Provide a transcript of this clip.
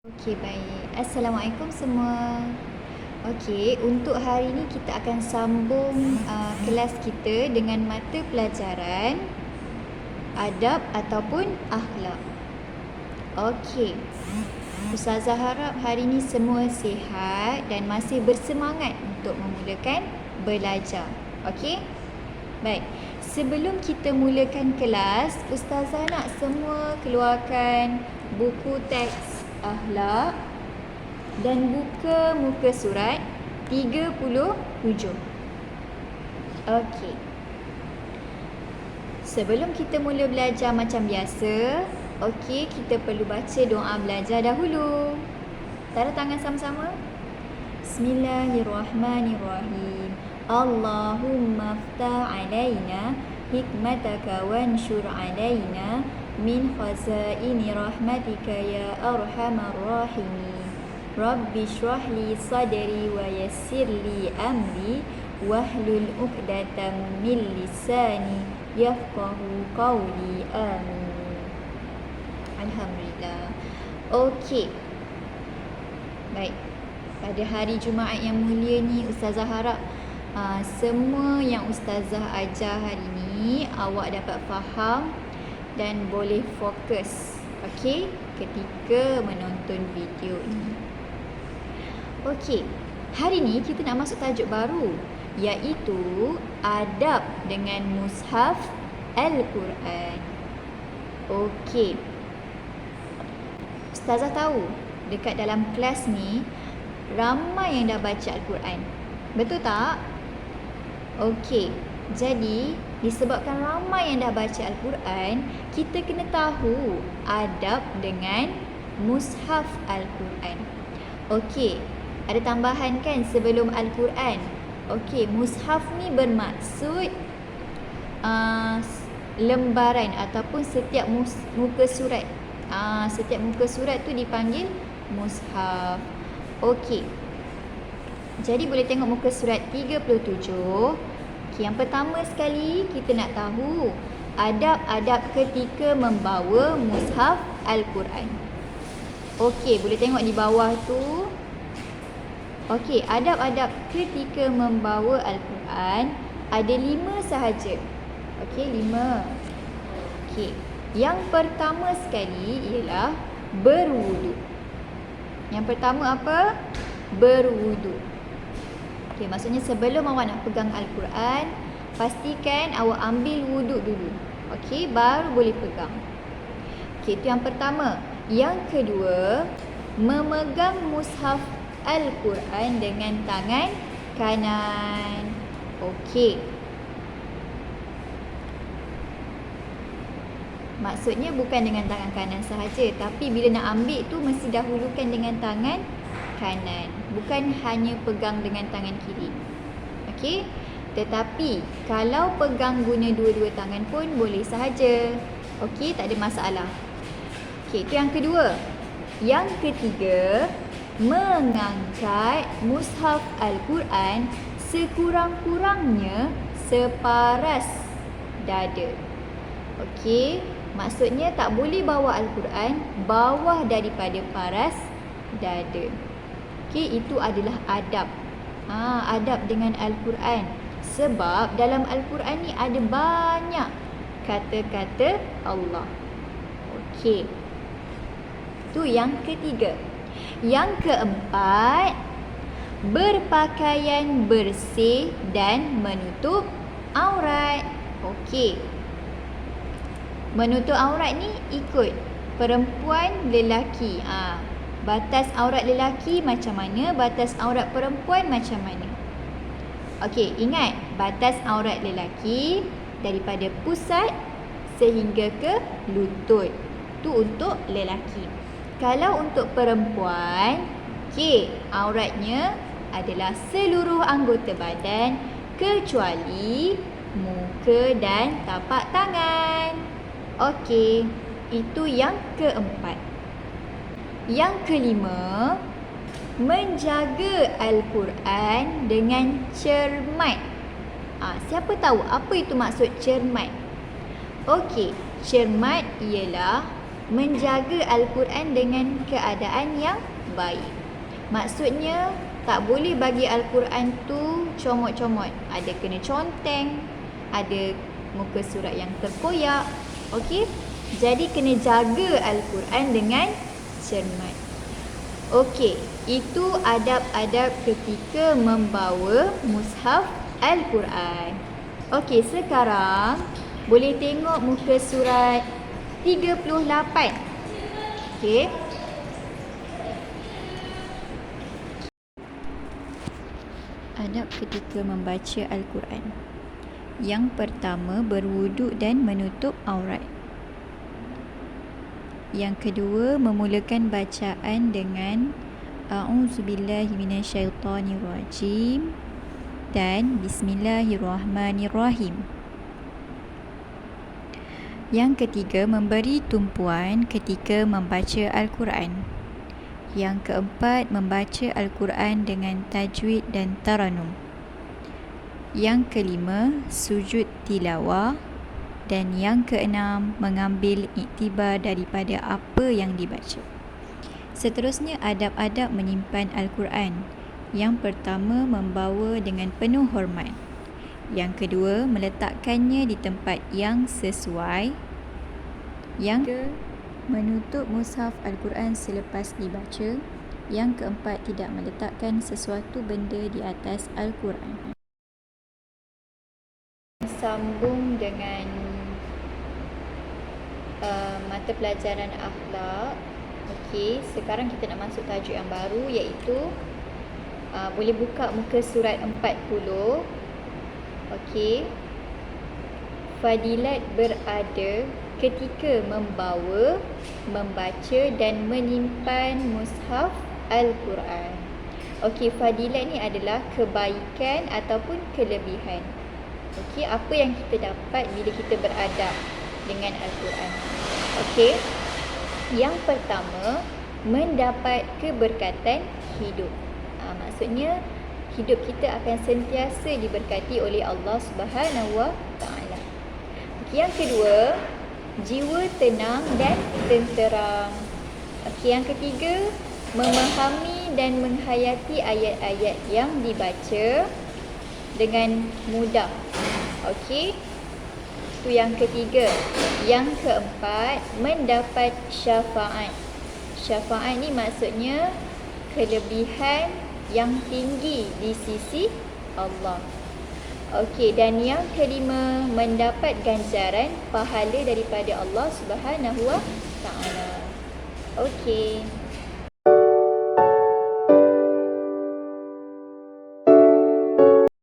Okey, baik. Assalamualaikum semua. Okey, untuk hari ini kita akan sambung kelas kita dengan mata pelajaran adab ataupun akhlak. Okey. Ustazah harap hari ini semua sihat dan masih bersemangat untuk memulakan belajar. Okey? Baik. Sebelum kita mulakan kelas, Ustazah nak semua keluarkan buku teks akhlak dan buka muka surat 37. Okey. Sebelum kita mula belajar macam biasa, okey, kita perlu baca doa belajar dahulu. Tanda tangan sama-sama. Bismillahirrahmanirrahim. Allahumma aftah alaina hikmataka wanshur alaina min khazaini rahmatika ya arhamar rahimin. Rabbi shrah li sadri wa yassir li amri wahlul 'uqdatam min lisani yafqahu qawli. Amin. Alhamdulillah. Okey. Baik. Pada hari Jumaat yang mulia ni, Ustazah harap semua yang Ustazah ajar hari ni awak dapat faham dan boleh fokus, okey, ketika menonton video ini. Okey, hari ni kita nak masuk tajuk baru, iaitu adab dengan mushaf Al-Quran. Okey, Ustazah tahu dekat dalam kelas ni ramai yang dah baca Al-Quran. Betul tak? Okey, jadi disebabkan ramai yang dah baca Al-Quran, kita kena tahu adab dengan mushaf Al-Quran. Okey, ada tambahan kan sebelum Al-Quran? Okey, mushaf ni bermaksud lembaran ataupun setiap muka surat. Setiap muka surat tu dipanggil mushaf. Okey. Jadi boleh tengok muka surat 37. Okey, yang pertama sekali kita nak tahu adab-adab ketika membawa mushaf Al-Quran. Okey, boleh tengok di bawah tu. Okey, adab-adab ketika membawa Al-Quran ada 5 sahaja. Okey, 5. Okey. Yang pertama sekali ialah berwuduk. Yang pertama apa? Berwuduk. Okey, maksudnya sebelum awak nak pegang Al-Quran, pastikan awak ambil wuduk dulu. Okey, baru boleh pegang. Okey, itu yang pertama. Yang kedua, memegang mushaf Al-Quran dengan tangan kanan. Okey. Maksudnya bukan dengan tangan kanan sahaja, tapi bila nak ambil tu mesti dahulukan dengan tangan kanan. Bukan hanya pegang dengan tangan kiri. Okey? Tetapi kalau pegang guna dua-dua tangan pun boleh sahaja. Okey, tak ada masalah. Okey, itu yang kedua. Yang ketiga, mengangkat mushaf Al-Quran sekurang-kurangnya separas dada. Okey, maksudnya tak boleh bawa Al-Quran bawah daripada paras dada. Okey, itu adalah adab. Adab dengan Al-Quran. Sebab dalam Al-Quran ni ada banyak kata-kata Allah. Okey. Itu yang ketiga. Yang keempat, berpakaian bersih dan menutup aurat. Okey. Menutup aurat ni ikut perempuan lelaki. Batas aurat lelaki macam mana, batas aurat perempuan macam mana. Okey, ingat batas aurat lelaki daripada pusat sehingga ke lutut. Tu untuk lelaki. Kalau untuk perempuan, okey, auratnya adalah seluruh anggota badan kecuali muka dan tapak tangan. Okey, itu yang keempat. Yang kelima, menjaga Al-Quran dengan cermat. Siapa tahu apa itu maksud cermat? Okey, cermat ialah menjaga Al-Quran dengan keadaan yang baik. Maksudnya tak boleh bagi Al-Quran tu comot-comot. Ada kena conteng, ada muka surat yang terkoyak. Okey? Jadi kena jaga Al-Quran dengan cermat. Okey, itu adab-adab ketika membawa mushaf Al-Quran. Okey, sekarang boleh tengok muka surat 38. Okey. Adab ketika membaca Al-Quran. Yang pertama, berwuduk dan menutup aurat. Yang kedua, memulakan bacaan dengan A'udzubillahi minasyaitonirrajim dan Bismillahirrahmanirrahim. Yang ketiga, memberi tumpuan ketika membaca Al-Quran. Yang keempat, membaca Al-Quran dengan tajwid dan taranum. Yang kelima, sujud tilawah. Dan yang keenam, mengambil iktibar daripada apa yang dibaca. Seterusnya, adab-adab menyimpan Al-Quran. Yang pertama, membawa dengan penuh hormat. Yang kedua, meletakkannya di tempat yang sesuai. Yang ketiga, menutup mushaf Al-Quran selepas dibaca. Yang keempat, tidak meletakkan sesuatu benda di atas Al-Quran. Sambung dengan mata pelajaran akhlak. Okey, sekarang kita nak masuk tajuk yang baru, iaitu boleh buka muka surat 40. Okey. Fadilat berada ketika membawa, membaca dan menyimpan mushaf Al-Quran. Okey, fadilat ni adalah kebaikan ataupun kelebihan. Okey, apa yang kita dapat bila kita beradab dengan Al-Quran. Okey. Yang pertama, mendapat keberkatan hidup. Maksudnya hidup kita akan sentiasa diberkati oleh Allah Subhanahu Wa Taala. Yang kedua, jiwa tenang dan tenteram. Okey, yang ketiga, memahami dan menghayati ayat-ayat yang dibaca dengan mudah. Okey. Itu yang ketiga. Yang keempat, mendapat syafaat. Syafaat ni maksudnya kelebihan yang tinggi di sisi Allah. Okey, dan yang kelima, mendapat ganjaran pahala daripada Allah Subhanahu Wa Taala. Okey.